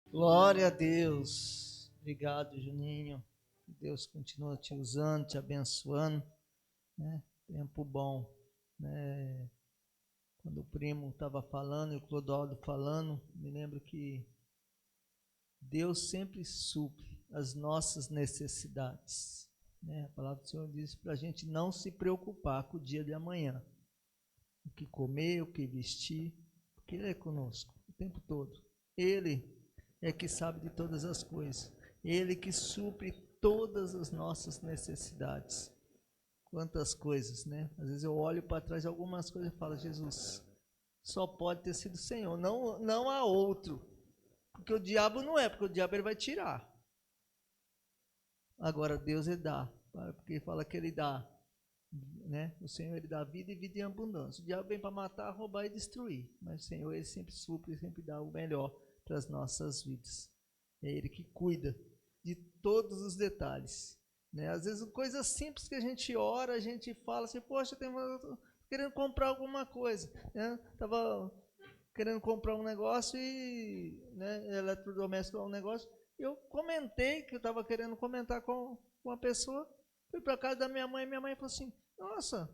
Glória a Deus. Obrigado, Juninho. Que Deus continua te usando, te abençoando, né? Tempo bom, né? Quando o primo estava falando e o Clodoaldo falando, me lembro que Deus sempre supre as nossas necessidades, né? A palavra do Senhor diz para a gente não se preocupar com o dia de amanhã, o que comer, o que vestir, porque Ele é conosco o tempo todo. Ele é que sabe de todas as coisas. Ele que supre todas as nossas necessidades. Quantas coisas, né? Às vezes eu olho para trás de algumas coisas e falo, Jesus, só pode ter sido o Senhor, não há outro. Porque o diabo não é, porque o diabo ele vai tirar. Agora Deus ele dá, porque fala que ele dá, né? O Senhor ele dá vida e vida em abundância. O diabo vem para matar, roubar e destruir, mas o Senhor ele sempre supre, sempre dá o melhor para as nossas vidas. É Ele que cuida de todos os detalhes, né? Às vezes coisas simples que a gente ora, a gente fala assim, poxa, tô querendo comprar alguma coisa, né? Tava querendo comprar um negócio e, né, eletrodoméstico é um negócio. Eu comentei que eu estava querendo comentar com uma pessoa, fui para casa da minha mãe falou assim, nossa,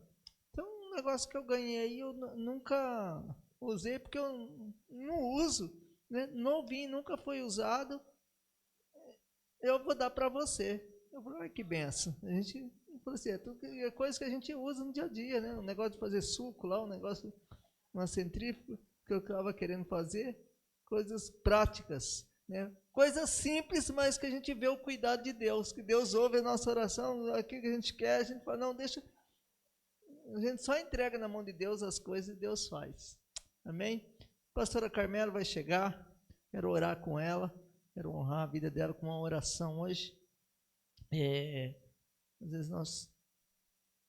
tem um negócio que eu ganhei aí, eu nunca usei porque eu não uso, né? Novinho, nunca foi usado, eu vou dar para você. Eu falei, ai que benção. A gente falou assim, é coisa que a gente usa no dia a dia, né? Um negócio de fazer suco lá, um negócio, uma centrífuga que eu estava querendo fazer, coisas práticas, né? Coisas simples, mas que a gente vê o cuidado de Deus, que Deus ouve a nossa oração, aquilo que a gente quer, a gente fala, não, deixa, a gente só entrega na mão de Deus as coisas e Deus faz. Amém? A pastora Carmela vai chegar, quero orar com ela, quero honrar a vida dela com uma oração hoje. Às vezes nós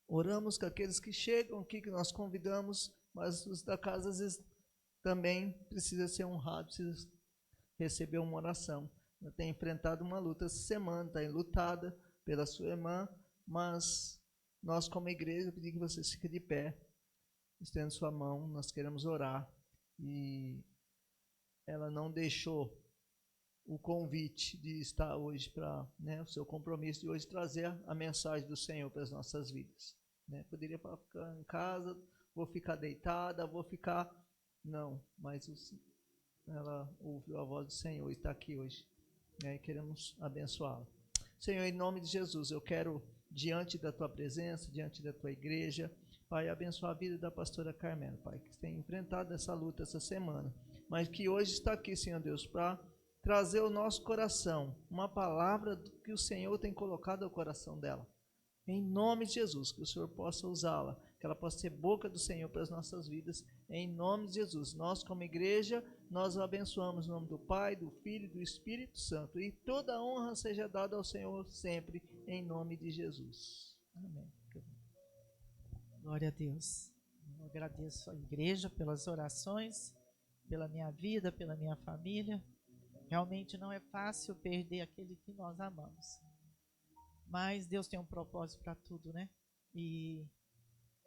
oramos com aqueles que chegam aqui, que nós convidamos, mas os da casa às vezes também precisa ser honrado, precisa receber uma oração. Eu tenho enfrentado uma luta essa semana, está enlutada pela sua irmã, mas nós como igreja, eu pedi que você fique de pé, estenda sua mão, nós queremos orar. E ela não deixou o convite de estar hoje para, né, o seu compromisso de hoje trazer a mensagem do Senhor para as nossas vidas. Né? Poderia ficar em casa, vou ficar deitada, vou ficar... Não, mas ela ouviu a voz do Senhor e está aqui hoje. Né? E queremos abençoá-la. Senhor, em nome de Jesus, eu quero, diante da tua presença, diante da tua igreja, Pai, abençoar a vida da pastora Carmela, Pai, que tem enfrentado essa luta essa semana, mas que hoje está aqui, Senhor Deus, para trazer ao nosso coração uma palavra que o Senhor tem colocado ao coração dela. Em nome de Jesus, que o Senhor possa usá-la, que ela possa ser boca do Senhor para as nossas vidas. Em nome de Jesus, nós como igreja, nós o abençoamos em nome do Pai, do Filho e do Espírito Santo. E toda honra seja dada ao Senhor sempre, em nome de Jesus. Amém. Glória a Deus. Eu agradeço a igreja pelas orações, pela minha vida, pela minha família. Realmente não é fácil perder aquele que nós amamos. Mas Deus tem um propósito para tudo, né? E,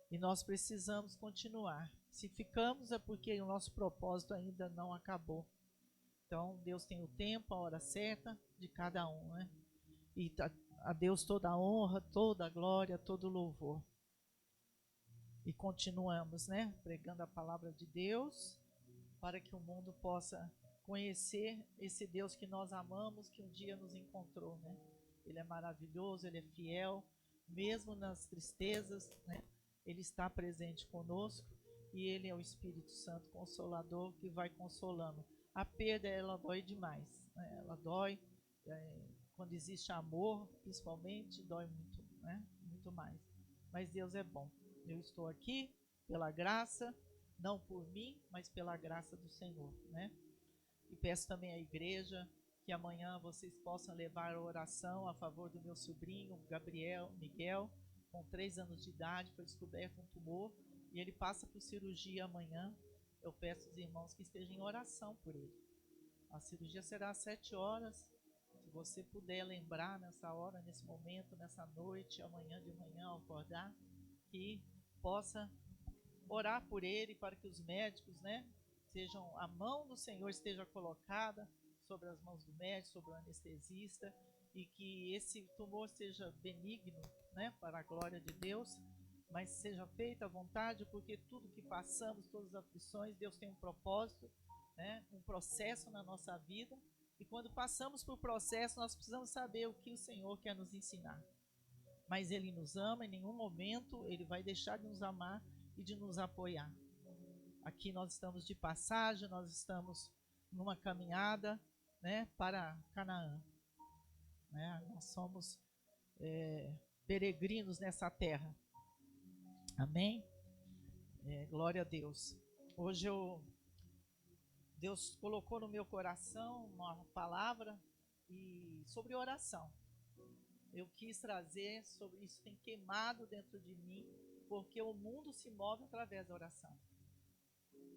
e nós precisamos continuar. Se ficamos é porque o nosso propósito ainda não acabou. Então Deus tem o tempo, a hora certa de cada um, né? E a Deus toda a honra, toda a glória, todo o louvor. E continuamos, né, pregando a palavra de Deus para que o mundo possa conhecer esse Deus que nós amamos, que um dia nos encontrou, né? Ele é maravilhoso, ele é fiel, mesmo nas tristezas, né? Ele está presente conosco e ele é o Espírito Santo Consolador que vai consolando. A perda, ela dói demais, né? Ela dói, quando existe amor, principalmente, dói muito, né? Muito mais. Mas Deus é bom. Eu estou aqui pela graça, não por mim, mas pela graça do Senhor, né? E peço também à igreja que amanhã vocês possam levar a oração a favor do meu sobrinho, Gabriel Miguel, com 3 anos de idade, foi descoberto um tumor e ele passa por cirurgia amanhã. Eu peço aos irmãos que estejam em oração por ele. A cirurgia será às 7 horas. Se você puder lembrar nessa hora, nesse momento, nessa noite, amanhã de manhã, ao acordar, que possa orar por ele para que os médicos, né, sejam, a mão do Senhor esteja colocada sobre as mãos do médico, sobre o anestesista, e que esse tumor seja benigno, né, para a glória de Deus, mas seja feita a vontade, porque tudo que passamos, todas as aflições, Deus tem um propósito, né, um processo na nossa vida, e quando passamos por processo, nós precisamos saber o que o Senhor quer nos ensinar. Mas Ele nos ama, em nenhum momento Ele vai deixar de nos amar e de nos apoiar. Aqui nós estamos de passagem, nós estamos numa caminhada, né, para Canaã. Né? Nós somos peregrinos nessa terra. Amém? Glória a Deus. Hoje Deus colocou no meu coração uma palavra sobre oração. Eu quis trazer sobre isso, tem queimado dentro de mim, porque o mundo se move através da oração.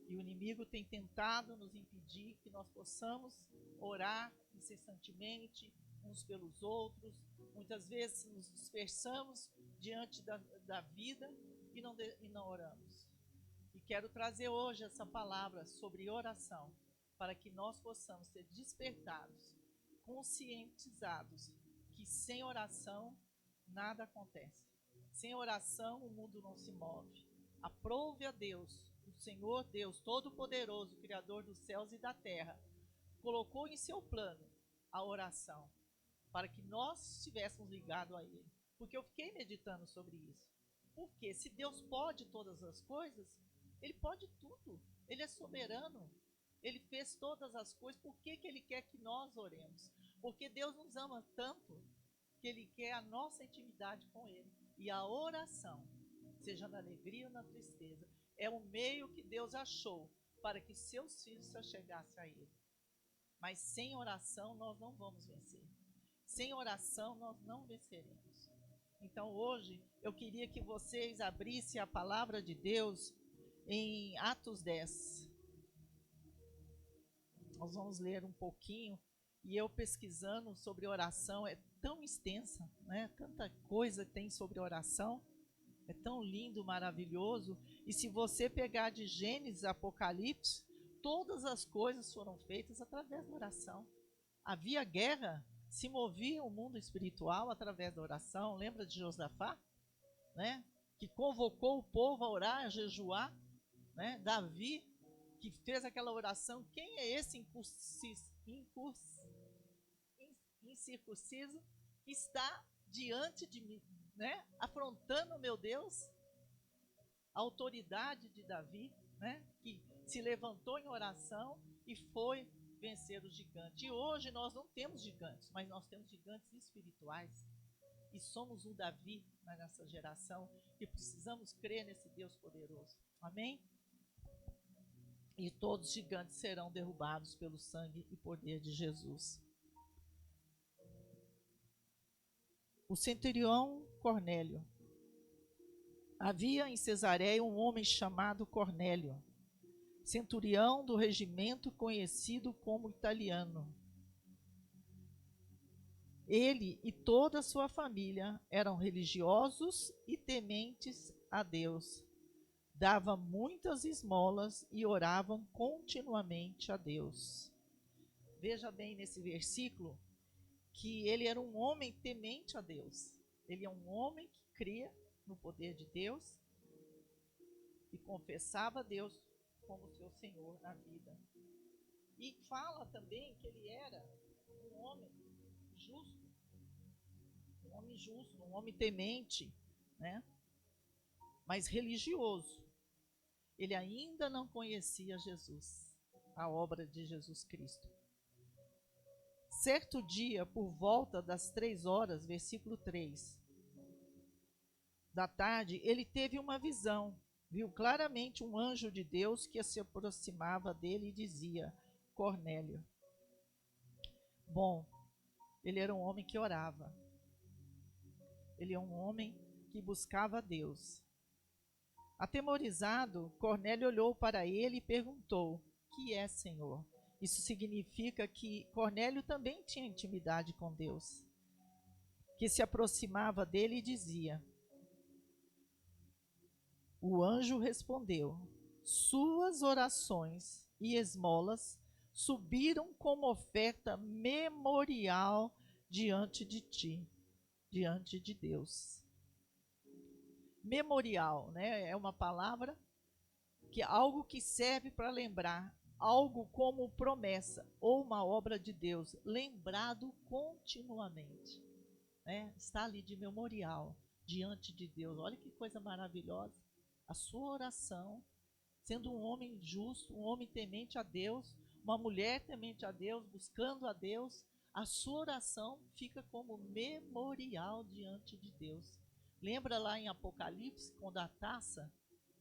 E o inimigo tem tentado nos impedir que nós possamos orar incessantemente uns pelos outros. Muitas vezes nos dispersamos diante da vida e não oramos. E quero trazer hoje essa palavra sobre oração, para que nós possamos ser despertados, conscientizados, que sem oração nada acontece. Sem oração o mundo não se move. Aprove a Deus, o Senhor Deus Todo-Poderoso, Criador dos céus e da terra, colocou em seu plano a oração, para que nós estivéssemos ligados a Ele. Porque eu fiquei meditando sobre isso. Porque se Deus pode todas as coisas, Ele pode tudo. Ele é soberano. Ele fez todas as coisas. Por que Ele quer que nós oremos? Porque Deus nos ama tanto que Ele quer a nossa intimidade com Ele. E a oração, seja na alegria ou na tristeza, é o meio que Deus achou para que seus filhos se achegassem a Ele. Mas sem oração nós não vamos vencer. Sem oração nós não venceremos. Então hoje eu queria que vocês abrissem a palavra de Deus em Atos 10. Nós vamos ler um pouquinho. E eu pesquisando sobre oração, é tão extensa, né? Tanta coisa tem sobre oração. É tão lindo, maravilhoso. E se você pegar de Gênesis, Apocalipse, todas as coisas foram feitas através da oração. Havia guerra, se movia o mundo espiritual através da oração. Lembra de Josafá? Né? Que convocou o povo a orar, a jejuar. Né? Davi, que fez aquela oração. Quem é esse incircunciso que está diante de mim, né? Afrontando, meu Deus, a autoridade de Davi, né? Que se levantou em oração e foi vencer o gigante. E hoje nós não temos gigantes, mas nós temos gigantes espirituais. E somos um Davi na nossa geração e precisamos crer nesse Deus poderoso. Amém? E todos os gigantes serão derrubados pelo sangue e poder de Jesus. O centurião Cornélio. Havia em Cesareia um homem chamado Cornélio, centurião do regimento conhecido como italiano. Ele e toda a sua família eram religiosos e tementes a Deus. Dava muitas esmolas e oravam continuamente a Deus. Veja bem nesse versículo que ele era um homem temente a Deus. Ele é um homem que cria no poder de Deus e confessava a Deus como seu Senhor na vida. E fala também que ele era um homem justo, um homem temente, né? Mas religioso. Ele ainda não conhecia Jesus, a obra de Jesus Cristo. Certo dia, por volta das 3h, versículo 3, da tarde, ele teve uma visão. Viu claramente um anjo de Deus que se aproximava dele e dizia: Cornélio. Bom, ele era um homem que orava. Ele é um homem que buscava a Deus. Atemorizado, Cornélio olhou para ele e perguntou: que é, Senhor? Isso significa que Cornélio também tinha intimidade com Deus, que se aproximava dele e dizia. O anjo respondeu: suas orações e esmolas subiram como oferta memorial diante de ti, diante de Deus. Memorial, né? É uma palavra que é algo que serve para lembrar, algo como promessa ou uma obra de Deus, lembrado continuamente, né? Está ali de memorial diante de Deus. Olha que coisa maravilhosa. A sua oração, sendo um homem justo, um homem temente a Deus, uma mulher temente a Deus, buscando a Deus, a sua oração fica como memorial diante de Deus. Lembra lá em Apocalipse, quando a taça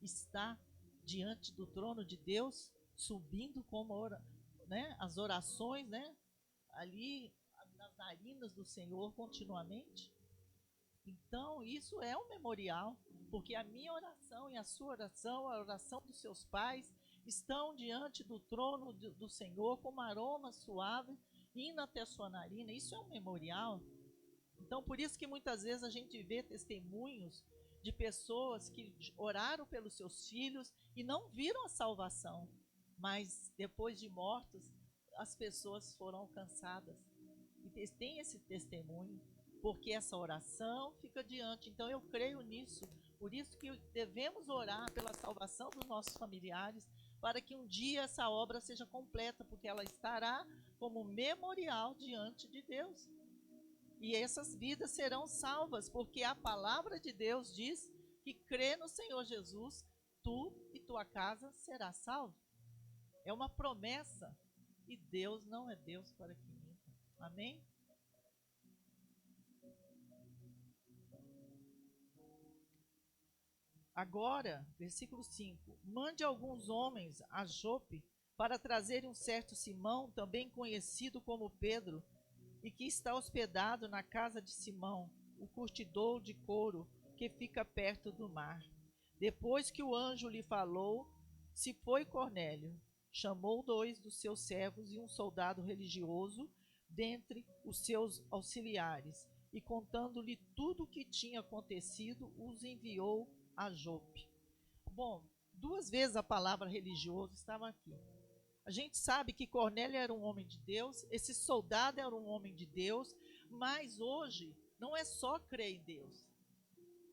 está diante do trono de Deus, subindo como né, as orações, né, ali nas narinas do Senhor continuamente? Então, isso é um memorial, porque a minha oração e a sua oração, a oração dos seus pais, estão diante do trono do Senhor como aroma suave, indo até a sua narina. Isso é um memorial. Então, por isso que muitas vezes a gente vê testemunhos de pessoas que oraram pelos seus filhos e não viram a salvação, mas depois de mortos, as pessoas foram alcançadas. E tem esse testemunho, porque essa oração fica diante. Então eu creio nisso, por isso que devemos orar pela salvação dos nossos familiares, para que um dia essa obra seja completa, porque ela estará como memorial diante de Deus. E essas vidas serão salvas, porque a palavra de Deus diz que crê no Senhor Jesus, tu e tua casa será salvo. É uma promessa, e Deus não é Deus para que minta. Amém? Agora, versículo 5: mande alguns homens a Jope para trazerem um certo Simão, também conhecido como Pedro, e que está hospedado na casa de Simão, o curtidor de couro, que fica perto do mar. Depois que o anjo lhe falou, se foi Cornélio, chamou 2 dos seus servos e um soldado religioso dentre os seus auxiliares, e contando-lhe tudo o que tinha acontecido, os enviou a Jope. Bom, 2 vezes a palavra religioso estava aqui. A gente sabe que Cornélio era um homem de Deus, esse soldado era um homem de Deus, mas hoje não é só crer em Deus.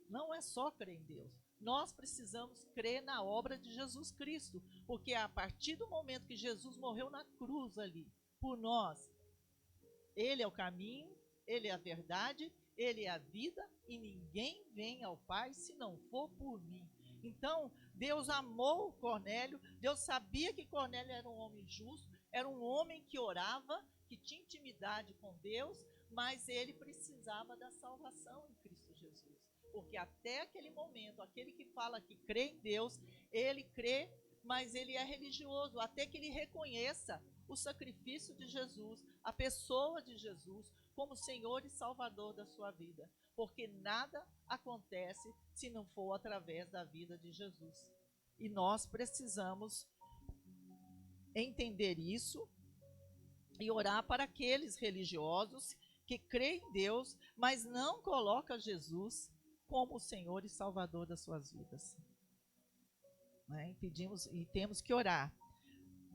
Não é só crer em Deus. Nós precisamos crer na obra de Jesus Cristo, porque a partir do momento que Jesus morreu na cruz ali, por nós, Ele é o caminho, Ele é a verdade, Ele é a vida, e ninguém vem ao Pai se não for por mim. Então, Deus amou Cornélio, Deus sabia que Cornélio era um homem justo, era um homem que orava, que tinha intimidade com Deus, mas ele precisava da salvação em Cristo Jesus. Porque até aquele momento, aquele que fala que crê em Deus, ele crê, mas ele é religioso, até que ele reconheça o sacrifício de Jesus, a pessoa de Jesus, como Senhor e Salvador da sua vida. Porque nada acontece se não for através da vida de Jesus. E nós precisamos entender isso e orar para aqueles religiosos que creem em Deus, mas não colocam Jesus como o Senhor e Salvador das suas vidas. Né? Pedimos e temos que orar.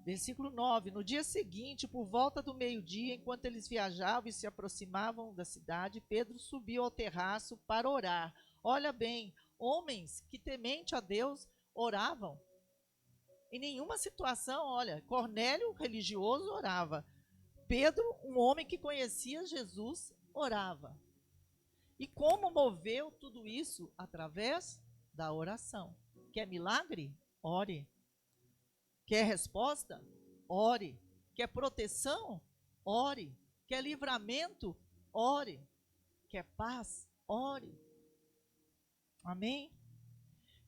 Versículo 9: no dia seguinte, por volta do meio-dia, enquanto eles viajavam e se aproximavam da cidade, Pedro subiu ao terraço para orar. Olha bem, homens que temente a Deus oravam. Em nenhuma situação, olha, Cornélio, religioso, orava. Pedro, um homem que conhecia Jesus, orava. E como moveu tudo isso? Através da oração. Quer milagre? Ore. Quer resposta? Ore. Quer proteção? Ore. Quer livramento? Ore. Quer paz? Ore. Amém?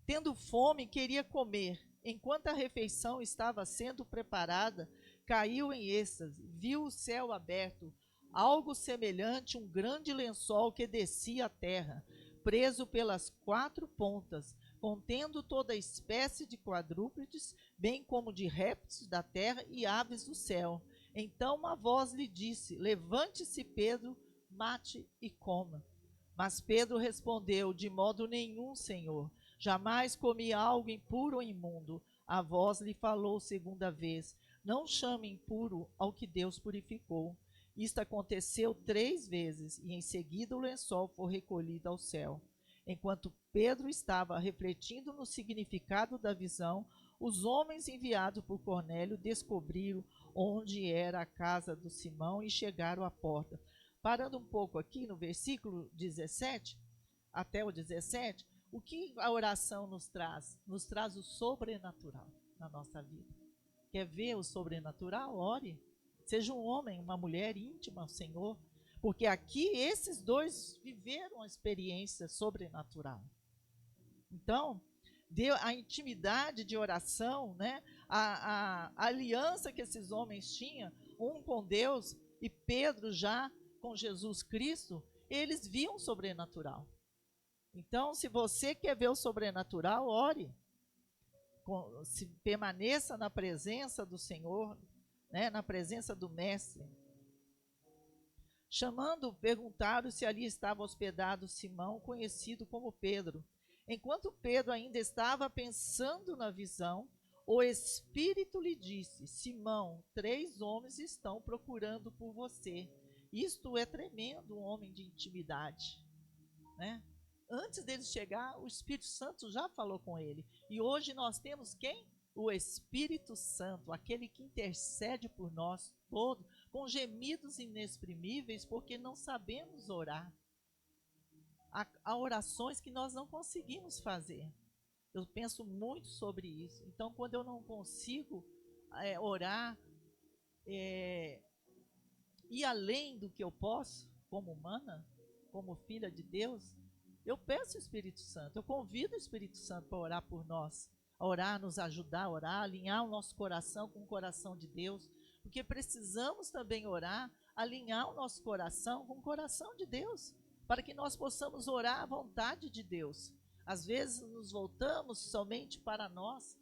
Tendo fome, queria comer. Enquanto a refeição estava sendo preparada, caiu em êxtase, viu o céu aberto, algo semelhante a um grande lençol que descia à terra, preso pelas 4 pontas, contendo toda espécie de quadrúpedes, bem como de répteis da terra e aves do céu. Então uma voz lhe disse: levante-se, Pedro, mate e coma. Mas Pedro respondeu: de modo nenhum, Senhor. Jamais comi algo impuro ou imundo. A voz lhe falou segunda vez: Não chame impuro ao que Deus purificou. Isto aconteceu 3 vezes, e em seguida o lençol foi recolhido ao céu. Enquanto Pedro estava refletindo no significado da visão, os homens enviados por Cornélio descobriram onde era a casa do Simão e chegaram à porta. Parando um pouco aqui no versículo 17, até o 17, o que a oração nos traz? Nos traz o sobrenatural na nossa vida. Quer ver o sobrenatural? Ore. Seja um homem, uma mulher íntima ao Senhor, porque aqui esses dois viveram a experiência sobrenatural. Então, deu a intimidade de oração, né? A aliança que esses homens tinham, um com Deus e Pedro já com Jesus Cristo, eles viam o sobrenatural. Então, se você quer ver o sobrenatural, ore. Se permaneça na presença do Senhor, né, na presença do Mestre. Chamando, perguntaram se ali estava hospedado Simão, conhecido como Pedro. Enquanto Pedro ainda estava pensando na visão, o Espírito lhe disse: Simão, 3 homens estão procurando por você. Isto é tremendo, um homem de intimidade, né? Antes dele chegar, o Espírito Santo já falou com ele. E hoje nós temos quem? O Espírito Santo, aquele que intercede por nós todos, com gemidos inexprimíveis, porque não sabemos orar. Há orações que nós não conseguimos fazer. Eu penso muito sobre isso. Então, quando eu não consigo orar, ir além do que eu posso, como humana, como filha de Deus, eu peço o Espírito Santo, eu convido o Espírito Santo para orar por nós, a orar, nos ajudar a orar, alinhar o nosso coração com o coração de Deus, porque precisamos também orar, alinhar o nosso coração com o coração de Deus, para que nós possamos orar à vontade de Deus. Às vezes nos voltamos somente para nós,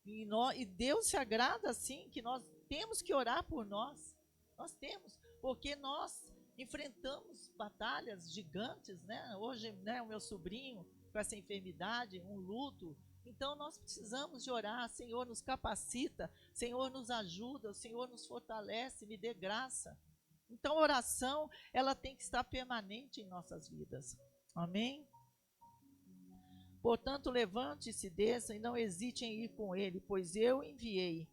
e Deus se agrada assim, que nós temos que orar por nós. Nós temos, porque nós enfrentamos batalhas gigantes, né? Hoje, né, o meu sobrinho com essa enfermidade, um luto. Então nós precisamos de orar. Senhor, nos capacita, Senhor, nos ajuda, o Senhor nos fortalece, me dê graça. Então a oração, ela tem que estar permanente em nossas vidas. Amém? Portanto, levante-se, desça e não hesite em ir com ele, pois eu enviei.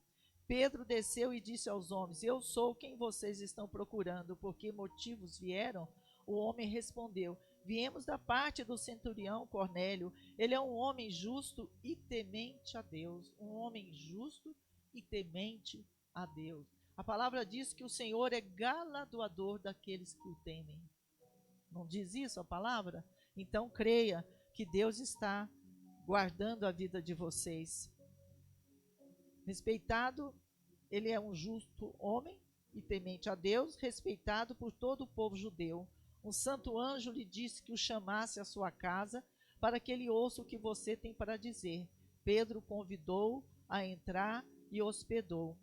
Pedro desceu e disse aos homens: Eu sou quem vocês estão procurando. Por que motivos vieram? O homem respondeu: Viemos da parte do centurião Cornélio. Ele é um homem justo e temente a Deus. Um homem justo e temente a Deus. A palavra diz que o Senhor é galardoador daqueles que o temem. Não diz isso a palavra? Então creia que Deus está guardando a vida de vocês. Respeitado, ele é um justo homem e temente a Deus, respeitado por todo o povo judeu. Um santo anjo lhe disse que o chamasse à sua casa para que ele ouça o que você tem para dizer. Pedro convidou a entrar e hospedou.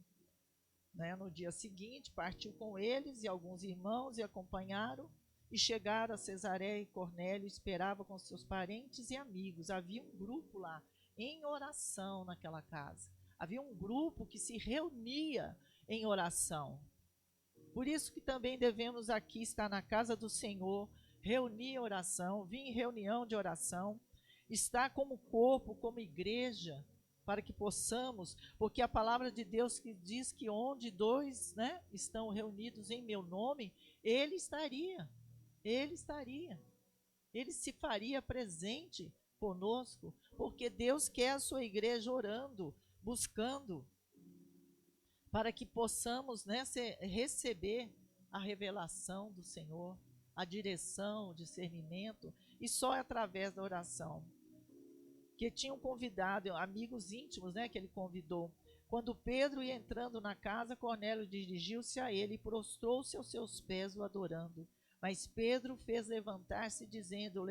No dia seguinte, partiu com eles e alguns irmãos e acompanharam e chegaram a Cesareia, e Cornélio esperava com seus parentes e amigos. Havia um grupo lá em oração naquela casa. Havia um grupo que se reunia em oração. Por isso que também devemos aqui estar na casa do Senhor, reunir em oração, vir em reunião de oração, estar como corpo, como igreja, para que possamos, porque a palavra de Deus que diz que onde 2, estão reunidos em meu nome, Ele estaria, Ele se faria presente conosco, porque Deus quer a sua igreja orando, buscando, para que possamos receber a revelação do Senhor, a direção, o discernimento, e só através da oração. Que tinham convidado, amigos íntimos, que ele convidou. Quando Pedro ia entrando na casa, Cornélio dirigiu-se a ele e prostrou-se aos seus pés, o adorando. Mas Pedro fez levantar-se, dizendo: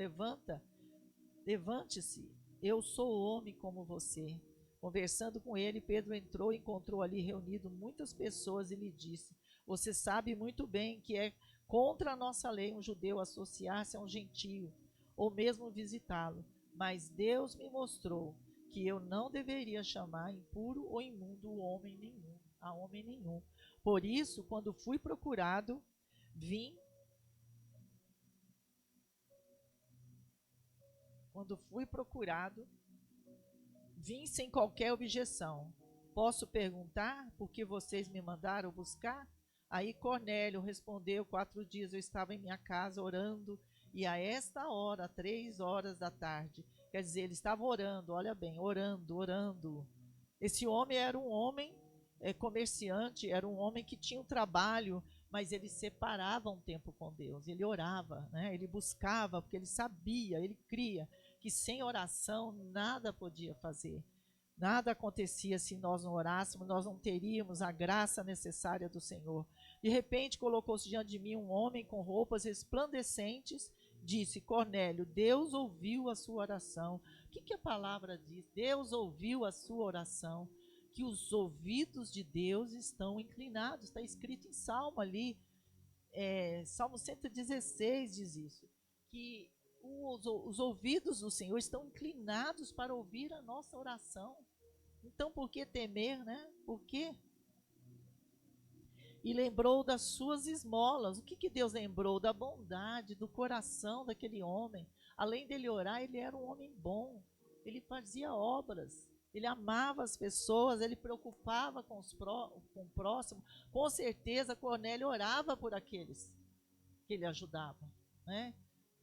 Levante-se, eu sou homem como você. Conversando com ele, Pedro entrou e encontrou ali reunido muitas pessoas e lhe disse: Você sabe muito bem que é contra a nossa lei um judeu associar-se a um gentio, ou mesmo visitá-lo. Mas Deus me mostrou que eu não deveria chamar impuro ou imundo homem nenhum. a homem nenhum. Por isso, quando fui procurado, vim. Quando fui procurado, vim sem qualquer objeção. Posso perguntar por que vocês me mandaram buscar? Aí Cornélio respondeu: 4 dias eu estava em minha casa orando, e a esta hora, 3 horas da tarde. Quer dizer, ele estava orando, olha bem, orando. Esse homem era um homem comerciante, era um homem que tinha um trabalho, mas ele separava um tempo com Deus, ele orava, né? Ele buscava, porque ele sabia, ele cria que sem oração nada podia fazer. Nada acontecia se nós não orássemos, nós não teríamos a graça necessária do Senhor. De repente colocou-se diante de mim um homem com roupas resplandecentes, disse: Cornélio, Deus ouviu a sua oração. O que a palavra diz? Deus ouviu a sua oração, que os ouvidos de Deus estão inclinados. Está escrito em Salmo ali, Salmo 116 diz isso, que os ouvidos do Senhor estão inclinados para ouvir a nossa oração. Então, por que temer, né? Por quê? E lembrou das suas esmolas. O que Deus lembrou? Da bondade, do coração daquele homem. Além dele orar, ele era um homem bom. Ele fazia obras. Ele amava as pessoas, ele preocupava com o próximo. Com certeza, Cornélio orava por aqueles que ele ajudava, né?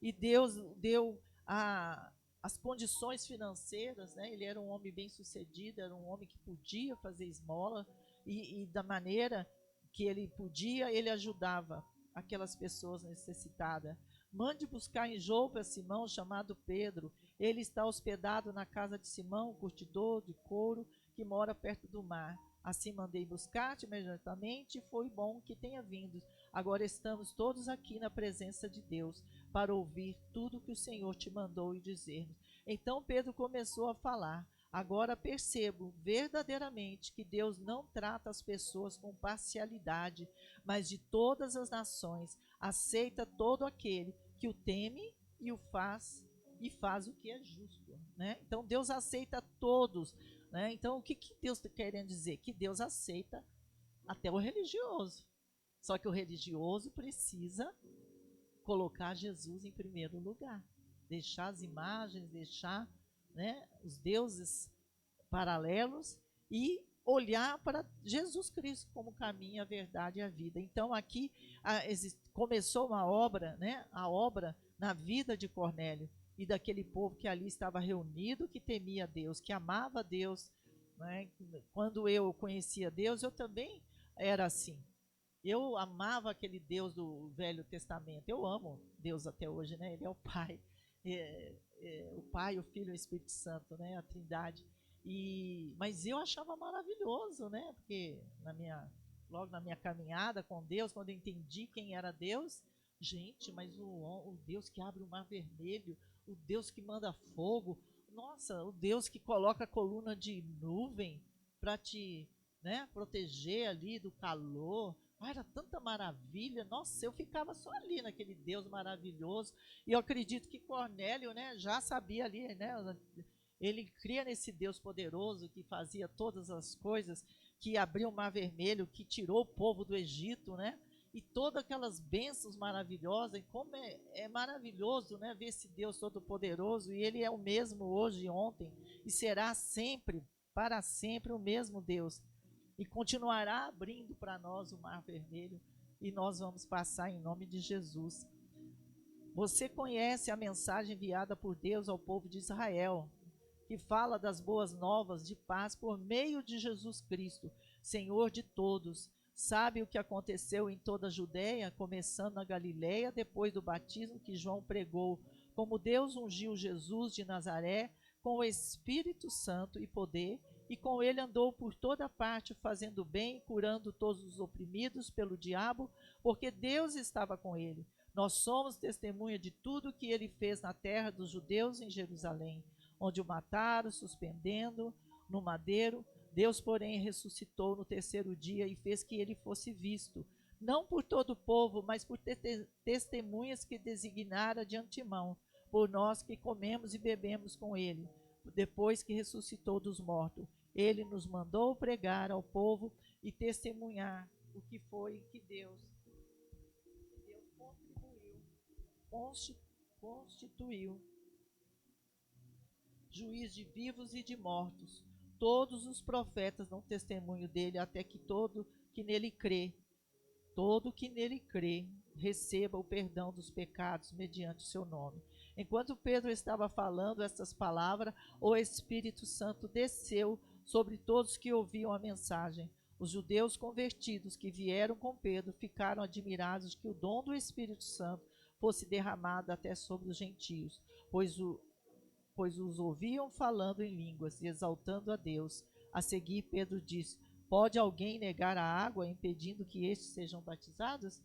E Deus deu as condições financeiras, né? Ele era um homem bem-sucedido, era um homem que podia fazer esmola, e da maneira que ele podia, ele ajudava aquelas pessoas necessitadas. Mande buscar em Jope a Simão, chamado Pedro. Ele está hospedado na casa de Simão, curtidor de couro, que mora perto do mar. Assim mandei buscar-te imediatamente, e foi bom que tenha vindo. Agora estamos todos aqui na presença de Deus, para ouvir tudo que o Senhor te mandou e dizer-nos. Então Pedro começou a falar: agora percebo verdadeiramente que Deus não trata as pessoas com parcialidade, mas de todas as nações aceita todo aquele que o teme e faz o que é justo, né? Então Deus aceita todos, né? Então o que Deus está querendo dizer? Que Deus aceita até o religioso. Só que o religioso precisa colocar Jesus em primeiro lugar, deixar as imagens, deixar, né, os deuses paralelos e olhar para Jesus Cristo como o caminho, a verdade e a vida. Então aqui começou uma obra, né, a obra na vida de Cornélio e daquele povo que ali estava reunido, que temia Deus, que amava Deus, né? Quando eu conhecia Deus, eu também era assim. Eu amava aquele Deus do Velho Testamento. Eu amo Deus até hoje, né? Ele é o Pai, o Pai, o Filho e o Espírito Santo, né? A Trindade. Mas eu achava maravilhoso, né? Porque logo na minha caminhada com Deus, quando eu entendi quem era Deus, gente, mas o Deus que abre o mar vermelho, o Deus que manda fogo, nossa, o Deus que coloca a coluna de nuvem para te, né, proteger ali do calor. Era tanta maravilha, nossa, eu ficava só ali naquele Deus maravilhoso. E eu acredito que Cornélio, né, já sabia ali, né, ele cria nesse Deus poderoso que fazia todas as coisas, que abriu o mar vermelho, que tirou o povo do Egito, né, e todas aquelas bênçãos maravilhosas. E como é maravilhoso, né, ver esse Deus todo poderoso, e ele é o mesmo hoje e ontem, e será sempre, para sempre, o mesmo Deus. E continuará abrindo para nós o mar vermelho, e nós vamos passar em nome de Jesus. Você conhece a mensagem enviada por Deus ao povo de Israel, que fala das boas novas de paz por meio de Jesus Cristo, Senhor de todos. Sabe o que aconteceu em toda a Judéia, começando na Galileia, depois do batismo que João pregou, como Deus ungiu Jesus de Nazaré com o Espírito Santo e poder, e com ele andou por toda parte, fazendo bem, curando todos os oprimidos pelo diabo, porque Deus estava com ele. Nós somos testemunha de tudo que ele fez na terra dos judeus em Jerusalém, onde o mataram, suspendendo no madeiro. Deus, porém, ressuscitou no 3º dia e fez que ele fosse visto, não por todo o povo, mas por testemunhas que designara de antemão, por nós que comemos e bebemos com ele, depois que ressuscitou dos mortos. Ele nos mandou pregar ao povo e testemunhar o que foi que Deus constituiu, juiz de vivos e de mortos. Todos os profetas dão testemunho dele, até que todo que nele crê, receba o perdão dos pecados mediante o seu nome. Enquanto Pedro estava falando estas palavras, o Espírito Santo desceu sobre todos que ouviam a mensagem. Os judeus convertidos que vieram com Pedro ficaram admirados que o dom do Espírito Santo fosse derramado até sobre os gentios, pois os ouviam falando em línguas e exaltando a Deus. A seguir, Pedro disse: pode alguém negar a água, impedindo que estes sejam batizados?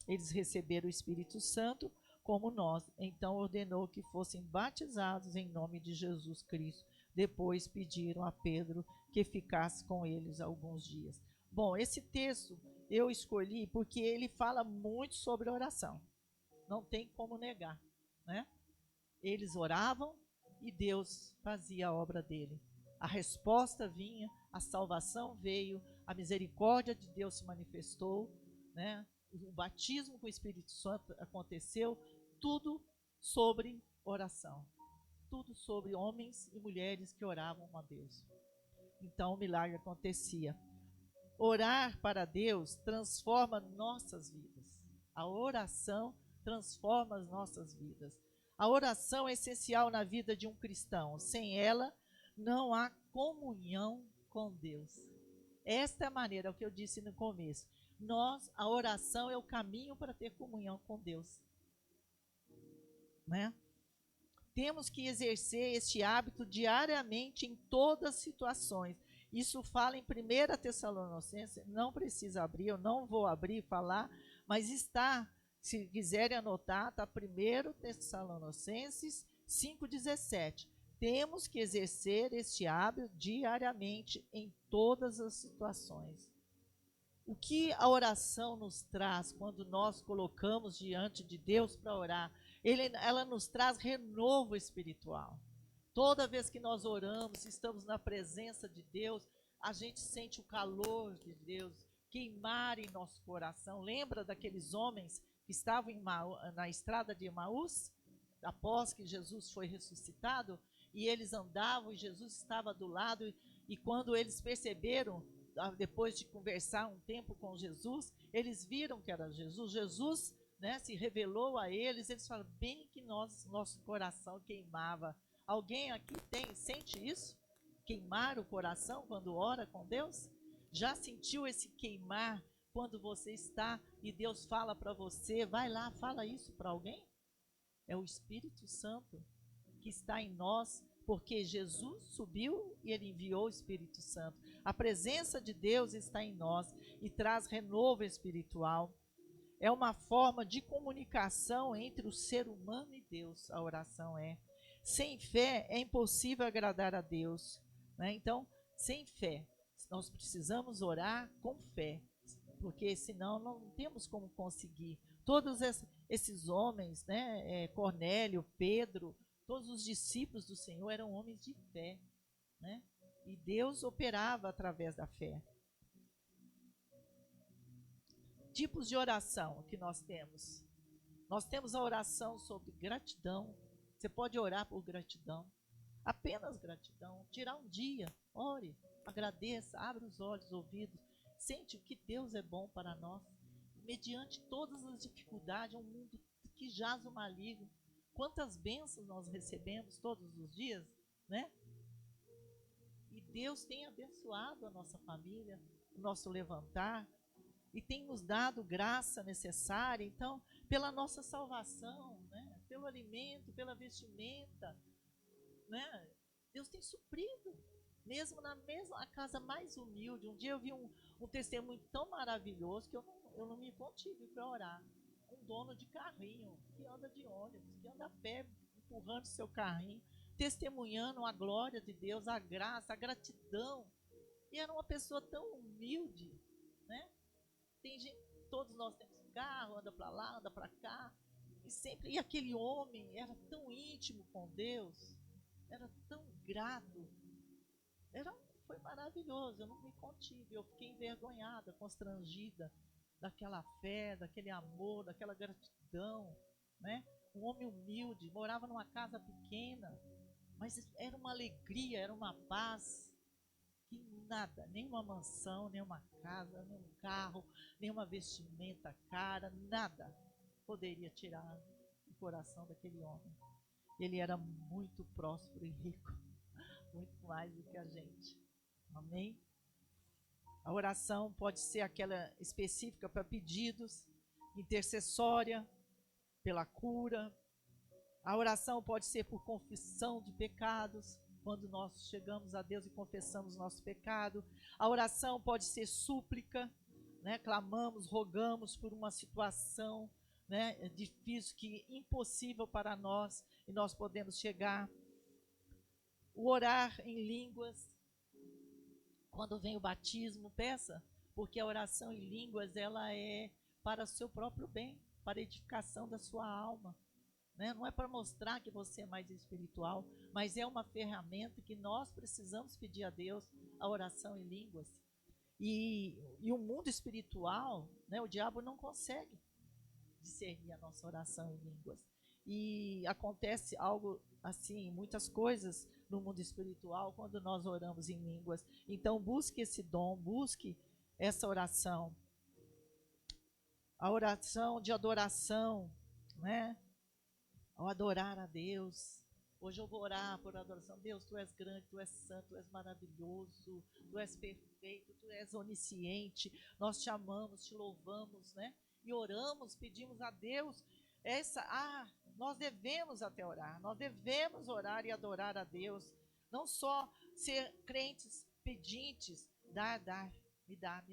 Eles receberam o Espírito Santo como nós. Então ordenou que fossem batizados em nome de Jesus Cristo. Depois pediram a Pedro que ficasse com eles alguns dias. Bom, esse texto eu escolhi porque ele fala muito sobre oração. Não tem como negar, né? Eles oravam e Deus fazia a obra dele. A resposta vinha, a salvação veio, a misericórdia de Deus se manifestou, né? O batismo com o Espírito Santo aconteceu, tudo sobre oração. Tudo sobre homens e mulheres que oravam a Deus. Então o milagre acontecia. Orar para Deus transforma nossas vidas. A oração transforma as nossas vidas. A oração é essencial na vida de um cristão. Sem ela, não há comunhão com Deus. Esta é a maneira, é o que eu disse no começo. A oração é o caminho para ter comunhão com Deus. Né? Temos que exercer este hábito diariamente em todas as situações. Isso fala em 1 Tessalonicenses, não precisa abrir, eu não vou abrir e falar, mas está, se quiserem anotar, está 1 Tessalonicenses 5,17. Temos que exercer este hábito diariamente em todas as situações. O que a oração nos traz quando nós colocamos diante de Deus para orar? Ela nos traz renovo espiritual. Toda vez que nós oramos, estamos na presença de Deus, a gente sente o calor de Deus queimar em nosso coração. Lembra daqueles homens que estavam na estrada de Emaús, após que Jesus foi ressuscitado? E eles andavam e Jesus estava do lado, e quando eles perceberam, depois de conversar um tempo com Jesus, eles viram que era Jesus. Jesus, né, se revelou a eles. Eles falaram, bem que nosso coração queimava. Alguém aqui sente isso? Queimar o coração quando ora com Deus? Já sentiu esse queimar quando você está e Deus fala para você, vai lá, fala isso para alguém? É o Espírito Santo que está em nós, porque Jesus subiu e ele enviou o Espírito Santo. A presença de Deus está em nós e traz renovo espiritual. É uma forma de comunicação entre o ser humano e Deus, a oração é. Sem fé é impossível agradar a Deus, né? Então, sem fé, nós precisamos orar com fé, porque senão não temos como conseguir. Todos esses homens, né, Cornélio, Pedro, todos os discípulos do Senhor eram homens de fé, né? E Deus operava através da fé. Tipos de oração que nós temos. Nós temos a oração sobre gratidão. Você pode orar por gratidão. Apenas gratidão. Tirar um dia, ore, agradeça, abra os olhos, ouvidos. Sente o que Deus é bom para nós. Mediante todas as dificuldades, um mundo que jaz o maligno. Quantas bênçãos nós recebemos todos os dias, né? E Deus tem abençoado a nossa família, o nosso levantar, e tem nos dado graça necessária. Então, pela nossa salvação, né? Pelo alimento, pela vestimenta, né? Deus tem suprido, mesmo na mesma casa mais humilde. Um dia eu vi um testemunho tão maravilhoso que eu não me contive para orar. Um dono de carrinho, que anda de ônibus, que anda a pé, empurrando seu carrinho, testemunhando a glória de Deus, a graça, a gratidão. E era uma pessoa tão humilde, né? Tem gente, todos nós temos carro, anda para lá, anda para cá, e aquele homem era tão íntimo com Deus, era tão grato, era foi maravilhoso, eu não me contive, eu fiquei envergonhada, constrangida daquela fé, daquele amor, daquela gratidão, né? Um homem humilde, morava numa casa pequena, mas era uma alegria, era uma paz que nada, nem uma mansão, nem uma casa, nem um carro, nem uma vestimenta cara, nada poderia tirar o coração daquele homem. Ele era muito próspero e rico, muito mais do que a gente. Amém? A oração pode ser aquela específica para pedidos, intercessória, pela cura. A oração pode ser por confissão de pecados, quando nós chegamos a Deus e confessamos nosso pecado. A oração pode ser súplica, né? Clamamos, rogamos por uma situação, né, difícil, que é impossível para nós, e nós podemos chegar. O orar em línguas, quando vem o batismo, peça, porque a oração em línguas, ela é para o seu próprio bem, para a edificação da sua alma, né? Não é para mostrar que você é mais espiritual, mas é uma ferramenta que nós precisamos pedir a Deus, a oração em línguas. E o mundo espiritual, né, o diabo não consegue discernir a nossa oração em línguas. E acontece algo assim, muitas coisas no mundo espiritual quando nós oramos em línguas. Então busque esse dom, busque essa oração. A oração de adoração, né? Ao adorar a Deus. Hoje eu vou orar por adoração. Deus, tu és grande, tu és santo, tu és maravilhoso, tu és perfeito, tu és onisciente. Nós te amamos, te louvamos, né? E oramos, pedimos a Deus nós devemos até orar, nós devemos orar e adorar a Deus, não só ser crentes pedintes, dar, me dá,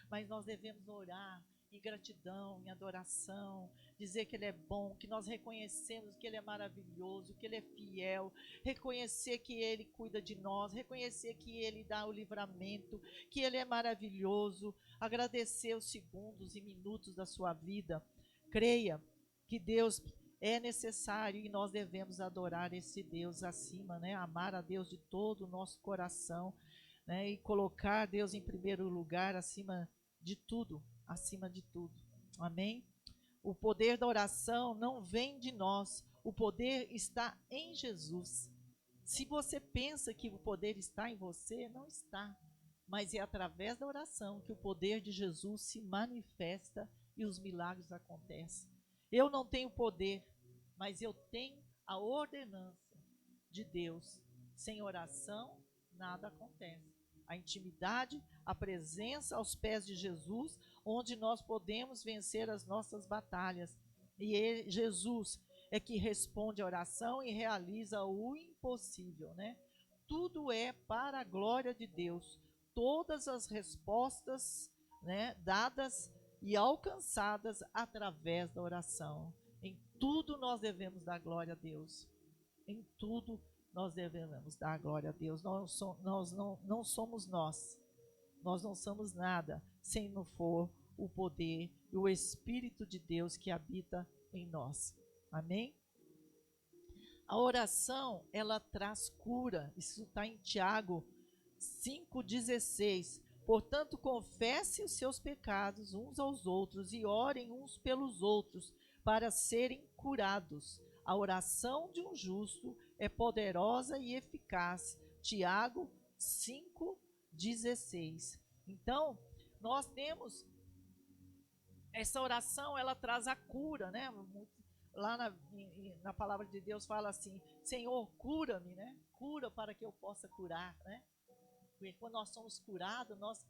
mas nós devemos orar em gratidão, em adoração, dizer que Ele é bom, que nós reconhecemos que Ele é maravilhoso, que Ele é fiel, reconhecer que Ele cuida de nós, reconhecer que Ele dá o livramento, que Ele é maravilhoso, agradecer os segundos e minutos da sua vida. Creia que Deus é necessário e nós devemos adorar esse Deus acima, né? Amar a Deus de todo o nosso coração, né? E colocar Deus em primeiro lugar, acima de tudo, amém? O poder da oração não vem de nós, o poder está em Jesus. Se você pensa que o poder está em você, não está, mas é através da oração que o poder de Jesus se manifesta e os milagres acontecem. Eu não tenho poder, mas eu tenho a ordenança de Deus. Sem oração, nada acontece. A intimidade, a presença aos pés de Jesus, onde nós podemos vencer as nossas batalhas. E Jesus é que responde a oração e realiza o impossível, né? Tudo é para a glória de Deus. Todas as respostas, né, dadas e alcançadas através da oração. Em tudo nós devemos dar glória a Deus. Em tudo nós devemos dar glória a Deus. Nós não somos nós. Nós não somos nada sem não for o poder e o Espírito de Deus que habita em nós. Amém? A oração, ela traz cura. Isso está em Tiago 5,16. Portanto, confesse os seus pecados uns aos outros e orem uns pelos outros para serem curados. A oração de um justo é poderosa e eficaz. Tiago 5,16. Então, nós temos essa oração, ela traz a cura, né? Lá na palavra de Deus fala assim: Senhor, cura-me, né? Cura para que eu possa curar, né? Porque quando nós somos curados, nós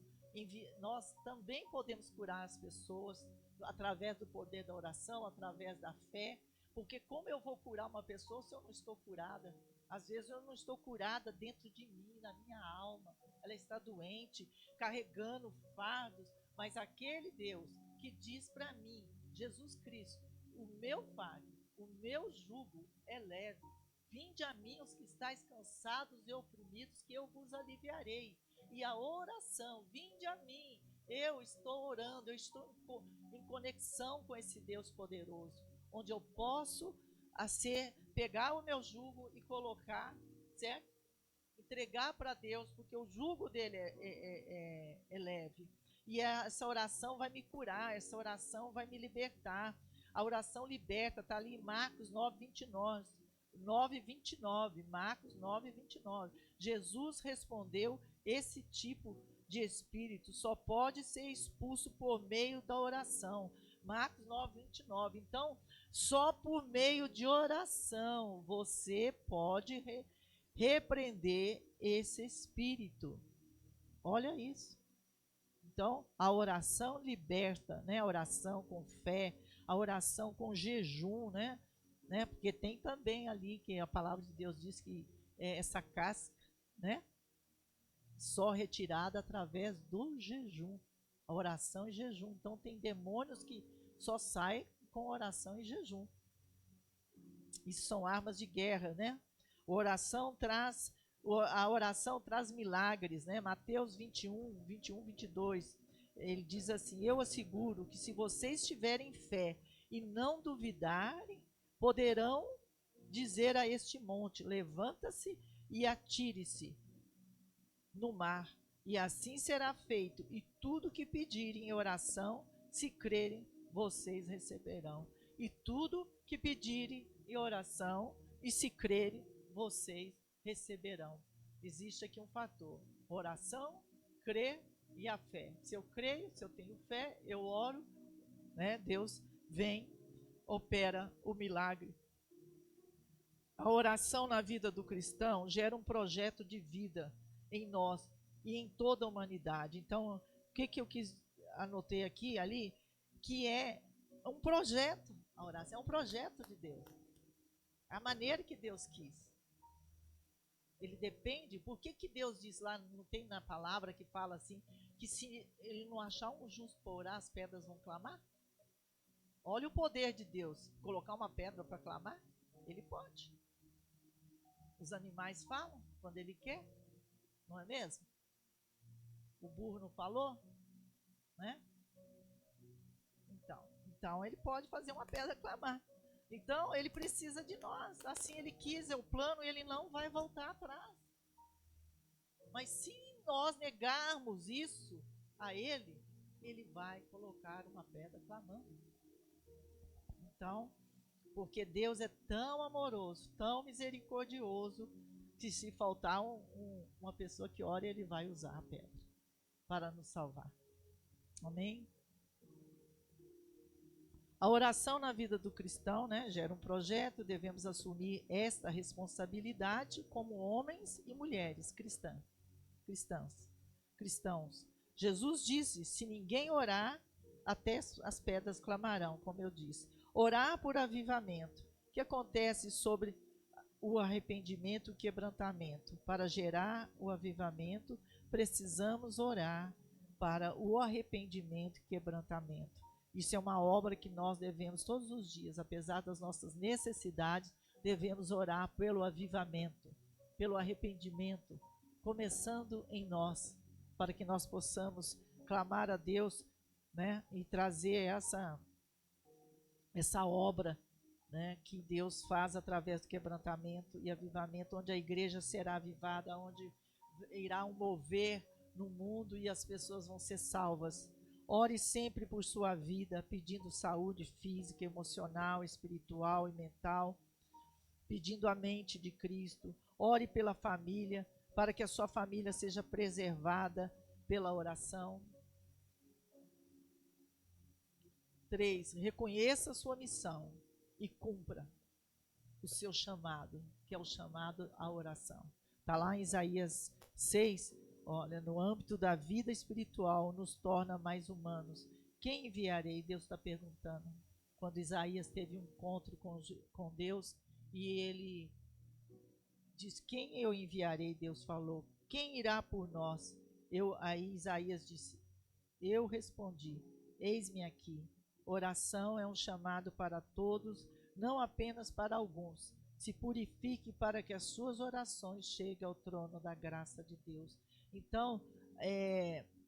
também podemos curar as pessoas através do poder da oração, através da fé. Porque como eu vou curar uma pessoa se eu não estou curada? Às vezes eu não estou curada dentro de mim, na minha alma. Ela está doente, carregando fardos. Mas aquele Deus que diz para mim, Jesus Cristo, o meu fardo, o meu jugo é leve. Vinde a mim os que estáis cansados e oprimidos, que eu vos aliviarei. E a oração, vinde a mim. Eu estou orando, eu estou em conexão com esse Deus poderoso, onde eu posso pegar o meu jugo e colocar, certo? entregar para Deus, porque o jugo dele é leve. E essa oração vai me curar, essa oração vai me libertar. A oração liberta, está ali em Marcos 9:29. 9:29, Marcos 9:29. Jesus respondeu: esse tipo de espírito só pode ser expulso por meio da oração. Marcos 9:29. Então, só por meio de oração você pode repreender esse espírito. Olha isso. Então, a oração liberta, né? A oração com fé, a oração com jejum, né? Porque tem também ali que a palavra de Deus diz que essa casca, né? Só retirada através do jejum, a oração e jejum. Então tem demônios que só saem com oração e jejum. Isso são armas de guerra, né? A oração traz milagres, né? Mateus 21, 22. Ele diz assim: eu asseguro que se vocês tiverem fé e não duvidarem, poderão dizer a este monte: levanta-se e atire-se no mar, e assim será feito, e tudo que pedirem em oração, se crerem, vocês receberão. E tudo que pedirem em oração, e se crerem, vocês receberão. Existe aqui um fator: oração, crer e a fé. Se eu creio, se eu tenho fé, eu oro, né? Deus vem, opera o milagre. A oração na vida do cristão gera um projeto de vida em nós e em toda a humanidade. Então, o que eu anotei aqui, ali, que é um projeto. A oração é um projeto de Deus. A maneira que Deus quis. Ele depende. Por que Deus diz lá, não tem na palavra que fala assim, que se ele não achar um justo para orar, as pedras vão clamar? Olha o poder de Deus. Colocar uma pedra para clamar, ele pode. Os animais falam quando ele quer, não é mesmo? O burro não falou, né? Então ele pode fazer uma pedra clamar. Então ele precisa de nós. Assim ele quis, é o plano, ele não vai voltar atrás. Mas se nós negarmos isso a ele, ele vai colocar uma pedra clamando. Então, porque Deus é tão amoroso, tão misericordioso, que se faltar uma pessoa que ore, ele vai usar a pedra para nos salvar. Amém? A oração na vida do cristão, né, gera um projeto. Devemos assumir esta responsabilidade como homens e mulheres cristãos. Jesus disse: se ninguém orar, até as pedras clamarão, como eu disse. Orar por avivamento, que acontece sobre o arrependimento e o quebrantamento. Para gerar o avivamento, precisamos orar para o arrependimento e quebrantamento. Isso é uma obra que nós devemos todos os dias, apesar das nossas necessidades, devemos orar pelo avivamento, pelo arrependimento, começando em nós, para que nós possamos clamar a Deus, né, e trazer essa obra, né, que Deus faz através do quebrantamento e avivamento, onde a igreja será avivada, onde irá um mover no mundo e as pessoas vão ser salvas. Ore sempre por sua vida, pedindo saúde física, emocional, espiritual e mental, pedindo a mente de Cristo. Ore pela família, para que a sua família seja preservada pela oração. 3. Reconheça a sua missão e cumpra o seu chamado, que é o chamado à oração. Está lá em Isaías 6, olha, no âmbito da vida espiritual, nos torna mais humanos. Quem enviarei? Deus está perguntando. Quando Isaías teve um encontro com Deus, e ele diz: quem eu enviarei? Deus falou: quem irá por nós? Aí Isaías disse: eu respondi: eis-me aqui. Oração é um chamado para todos, não apenas para alguns. Se purifique para que as suas orações cheguem ao trono da graça de Deus. Então,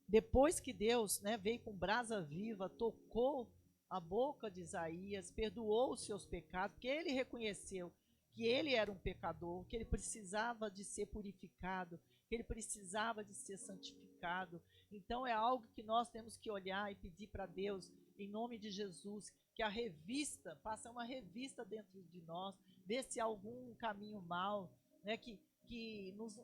depois que Deus, né, veio com brasa viva, tocou a boca de Isaías, perdoou os seus pecados, porque ele reconheceu que ele era um pecador, que ele precisava de ser purificado, que ele precisava de ser santificado. Então é algo que nós temos que olhar e pedir para Deus, em nome de Jesus, que a revista, faça uma revista dentro de nós, ver se há algum caminho mau, né, que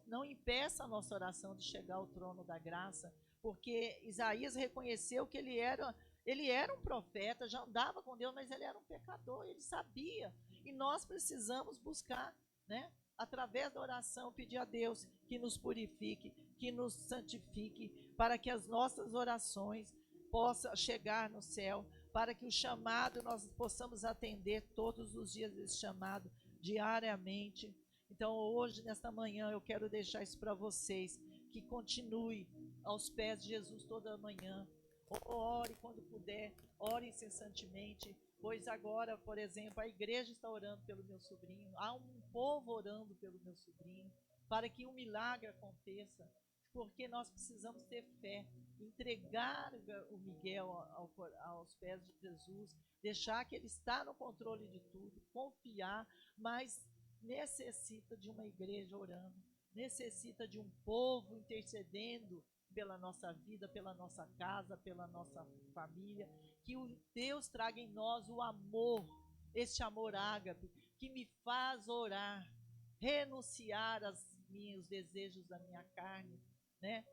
não impeça a nossa oração de chegar ao trono da graça, porque Isaías reconheceu que ele era um profeta, já andava com Deus, mas ele era um pecador, ele sabia. E nós precisamos buscar, né, através da oração, pedir a Deus que nos purifique, que nos santifique, para que as nossas orações possam chegar no céu, para que o chamado nós possamos atender todos os dias esse chamado, diariamente. Então hoje, nesta manhã, eu quero deixar isso para vocês, que continue aos pés de Jesus toda manhã. Ore quando puder, ore incessantemente, pois agora, por exemplo, a igreja está orando pelo meu sobrinho, há um povo orando pelo meu sobrinho, para que um milagre aconteça, porque nós precisamos ter fé, entregar o Miguel aos pés de Jesus, deixar que ele está no controle de tudo, confiar, mas necessita de uma igreja orando, necessita de um povo intercedendo pela nossa vida, pela nossa casa, pela nossa família, que o Deus traga em nós o amor, este amor ágape, que me faz orar, renunciar os desejos da minha carne, né?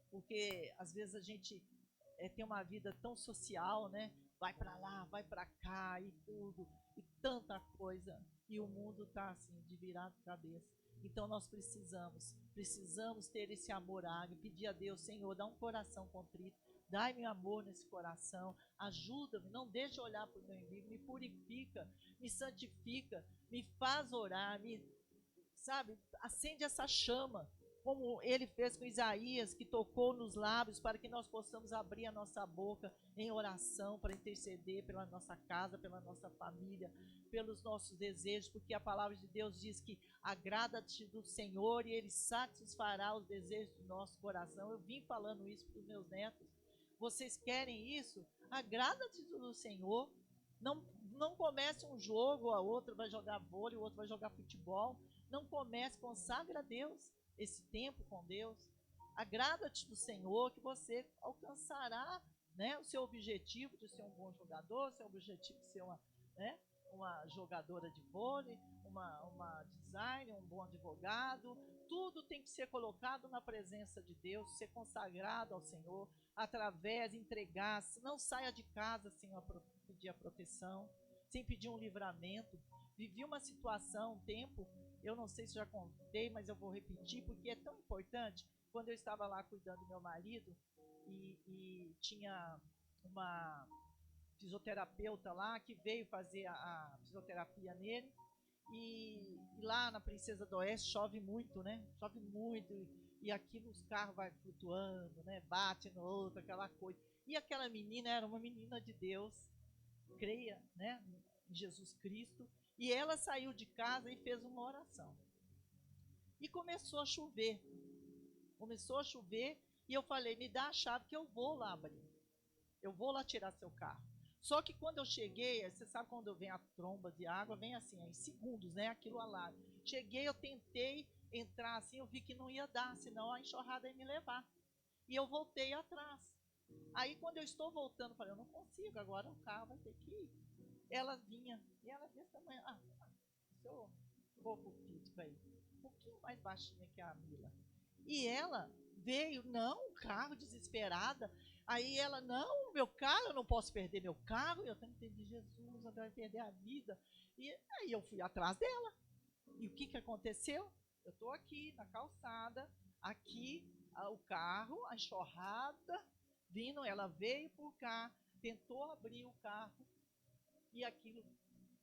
Porque às vezes a gente tem uma vida tão social, né? Vai para lá, vai para cá e tudo, e tanta coisa, e o mundo está assim, de virado de cabeça. Então nós precisamos ter esse amor ágape, pedir a Deus, Senhor, dá um coração contrito, dai-me amor nesse coração, ajuda-me, não deixe eu olhar para o meu inimigo, me purifica, me santifica, me faz orar, sabe, acende essa chama, como ele fez com Isaías, que tocou nos lábios, para que nós possamos abrir a nossa boca em oração, para interceder pela nossa casa, pela nossa família, pelos nossos desejos, porque a palavra de Deus diz que agrada-te do Senhor e Ele satisfará os desejos do nosso coração. Eu vim falando isso para os meus netos. Vocês querem isso? Agrada-te do Senhor. Não comece um jogo, a outra vai jogar vôlei, o outro vai jogar futebol. Não comece, consagra a Deus esse tempo com Deus. Agrada-te do Senhor, que você alcançará, né, o seu objetivo de ser um bom jogador, o seu objetivo de ser uma jogadora de vôlei, uma designer, um bom advogado. Tudo tem que ser colocado na presença de Deus, ser consagrado ao Senhor, através, entregar. Não saia de casa sem pedir a proteção, sem pedir um livramento. Vivi uma situação, um tempo, eu não sei se já contei, mas eu vou repetir, porque é tão importante. Quando eu estava lá cuidando do meu marido, e tinha uma fisioterapeuta lá, que veio fazer a fisioterapia nele, e lá na Princesa do Oeste chove muito, né? Chove muito, e aqui os carros vai flutuando, né? Bate no outro, aquela coisa. E aquela menina era uma menina de Deus, creia, né, em Jesus Cristo, e ela saiu de casa e fez uma oração. E começou a chover, e eu falei, me dá a chave que eu vou lá abrir, eu vou lá tirar seu carro. Só que quando eu cheguei, você sabe quando vem a tromba de água, vem assim, em segundos, né, aquilo alaga. Cheguei, eu tentei entrar assim, eu vi que não ia dar, senão a enxurrada ia me levar. E eu voltei atrás. Aí quando eu estou voltando, eu falei, eu não consigo, agora o carro vai ter que ir. Ela vinha, e ela desse tamanho, seu pouco físico aí, um pouquinho mais baixinha que a Mila. E ela veio, não, o carro, desesperada. Aí ela, não, meu carro, eu não posso perder meu carro, eu tenho que ter de Jesus, eu quero perder a vida. E aí eu fui atrás dela. E o que aconteceu? Eu estou aqui na calçada, aqui o carro, a enxurrada, vindo, ela veio por cá, tentou abrir o carro, e aquilo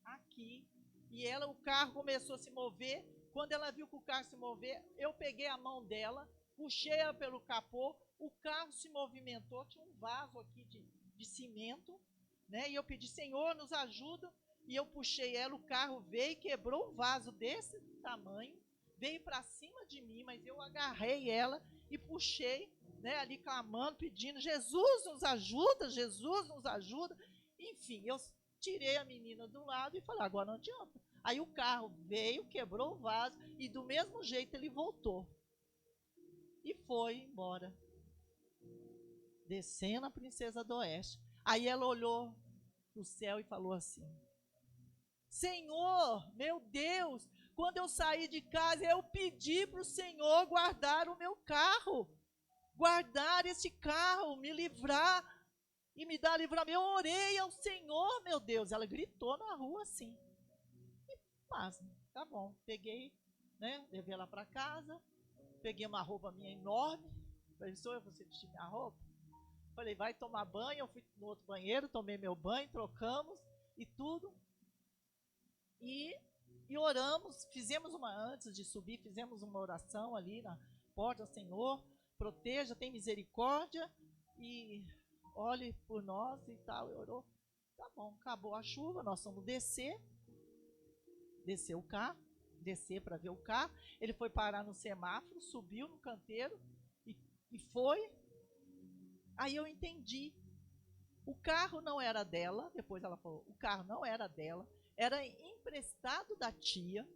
aqui, e o carro começou a se mover. Quando ela viu que o carro se mover, eu peguei a mão dela, puxei ela pelo capô, o carro se movimentou, tinha um vaso aqui de cimento, né? E eu pedi, Senhor, nos ajuda, e eu puxei ela, o carro veio e quebrou um vaso desse tamanho, veio para cima de mim, mas eu agarrei ela e puxei, né, ali clamando, pedindo, Jesus nos ajuda, Jesus nos ajuda. Enfim, eu tirei a menina do lado e falei, agora não adianta. Aí o carro veio, quebrou o vaso e do mesmo jeito ele voltou. E foi embora, descendo a Princesa do Oeste. Aí ela olhou para o céu e falou assim: Senhor, meu Deus, quando eu saí de casa, eu pedi para o Senhor guardar o meu carro, guardar esse carro, me livrar e me dar livramento. Eu orei ao Senhor, meu Deus. Ela gritou na rua assim. Mas, tá bom, peguei, né, levei ela para casa, peguei uma roupa minha enorme. Falei, eu você vestir minha roupa? Falei, vai tomar banho. Eu fui no outro banheiro, tomei meu banho, trocamos e tudo. E oramos, fizemos antes de subir, fizemos uma oração ali na porta: Senhor, proteja, tem misericórdia e olhe por nós e tal. E orou. Tá bom, acabou a chuva, nós fomos descer o carro, descer para ver o carro. Ele foi parar no semáforo, subiu no canteiro e foi. Aí eu entendi. O carro não era dela, depois ela falou, o carro não era dela, era emprestado da tia,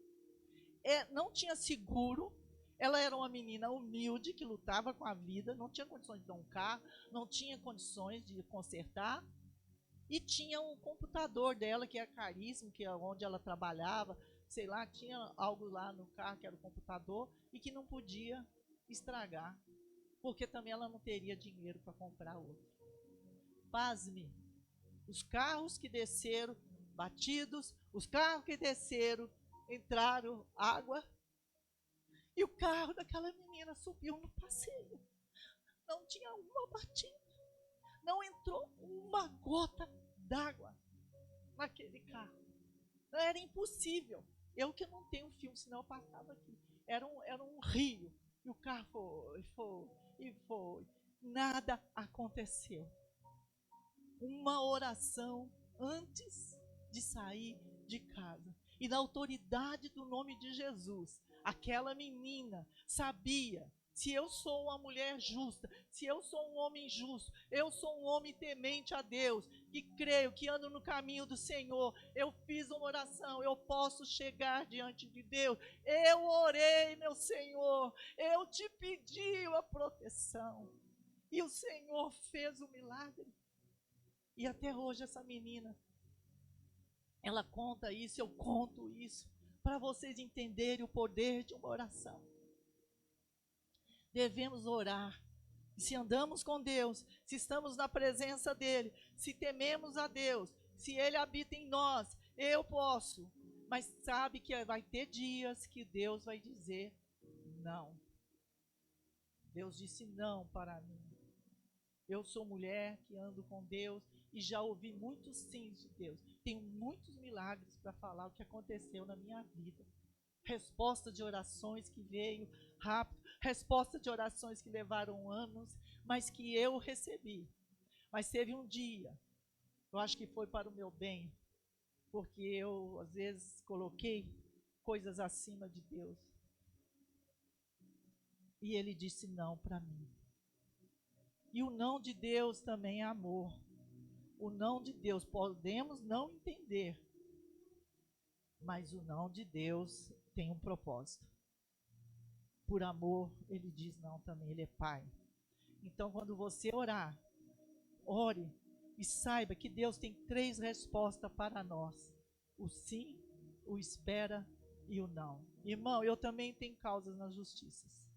não tinha seguro, ela era uma menina humilde que lutava com a vida, não tinha condições de dar um carro, não tinha condições de consertar, e tinha um computador dela que é caríssimo, que é onde ela trabalhava, sei lá, tinha algo lá no carro que era o computador e que não podia estragar, porque também ela não teria dinheiro para comprar outro. Pasme, os carros que desceram batidos, os carros que desceram, entraram água, e o carro daquela menina subiu no passeio. Não tinha uma batida, não entrou uma gota d'água naquele carro. Era impossível. Eu que não tenho filme, senão eu passava aqui. Era um rio, e o carro foi. Nada aconteceu. Uma oração antes de sair de casa. E na autoridade do nome de Jesus, aquela menina sabia: se eu sou uma mulher justa, se eu sou um homem justo, eu sou um homem temente a Deus, que creio, que ando no caminho do Senhor, eu fiz uma oração, eu posso chegar diante de Deus. Eu orei, meu Senhor, eu te pedi a proteção, e o Senhor fez o milagre. E até hoje essa menina, ela conta isso, eu conto isso, para vocês entenderem o poder de uma oração. Devemos orar. Se andamos com Deus, se estamos na presença dEle, se tememos a Deus, se Ele habita em nós, eu posso. Mas sabe que vai ter dias que Deus vai dizer não. Deus disse não para mim. Eu sou mulher que ando com Deus e já ouvi muitos sims de Deus. Tenho muitos milagres para falar o que aconteceu na minha vida. Resposta de orações que veio rápido, resposta de orações que levaram anos, mas que eu recebi. Mas teve um dia, eu acho que foi para o meu bem, porque eu às vezes coloquei coisas acima de Deus. E Ele disse não para mim. E o não de Deus também é amor. O não de Deus podemos não entender, mas o não de Deus tem um propósito. Por amor, Ele diz não também, Ele é Pai. Então, quando você orar, ore e saiba que Deus tem 3 respostas para nós: o sim, o espera e o não. Irmão, eu também tenho causas nas justiças.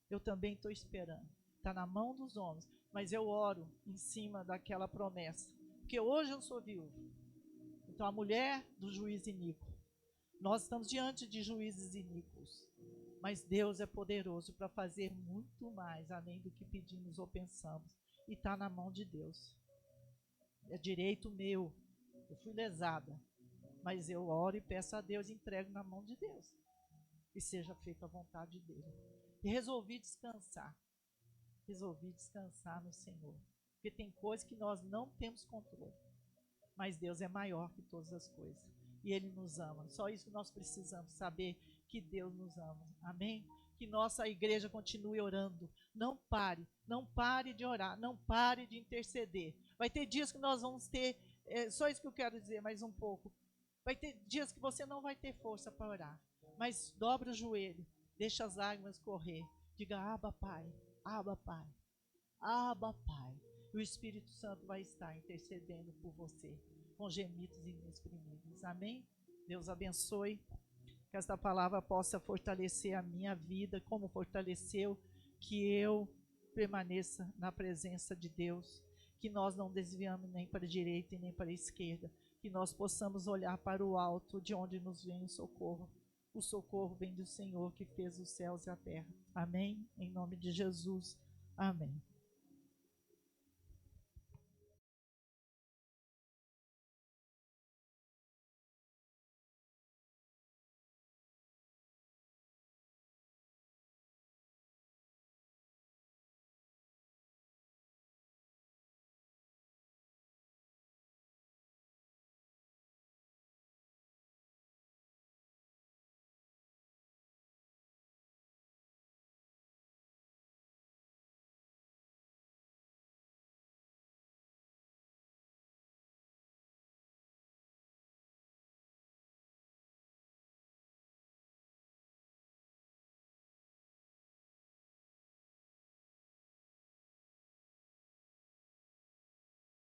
Eu também estou esperando. Está na mão dos homens, mas eu oro em cima daquela promessa. Porque hoje eu sou viúva. Então, a mulher do juiz iníquo. Nós estamos diante de juízes iníquos. Mas Deus é poderoso para fazer muito mais, além do que pedimos ou pensamos. E está na mão de Deus. É direito meu. Eu fui lesada. Mas eu oro e peço a Deus e entrego na mão de Deus. E seja feita a vontade dEle. E resolvi descansar. Resolvi descansar no Senhor. Porque tem coisas que nós não temos controle. Mas Deus é maior que todas as coisas. E Ele nos ama. Só isso que nós precisamos saber, que Deus nos ama. Amém? Que nossa igreja continue orando. Não pare de orar, não pare de interceder. Vai ter dias que nós vamos ter, só isso que eu quero dizer mais um pouco. Vai ter dias que você não vai ter força para orar. Mas dobra o joelho, deixa as lágrimas correr. Diga, Abba, Pai, Abba, Pai, Abba, Pai. E o Espírito Santo vai estar intercedendo por você, com gemidos inexprimíveis. Amém? Deus abençoe. Que esta palavra possa fortalecer a minha vida, como fortaleceu, que eu permaneça na presença de Deus, que nós não desviamos nem para a direita e nem para a esquerda, que nós possamos olhar para o alto, de onde nos vem o socorro. O socorro vem do Senhor que fez os céus e a terra. Amém? Em nome de Jesus. Amém.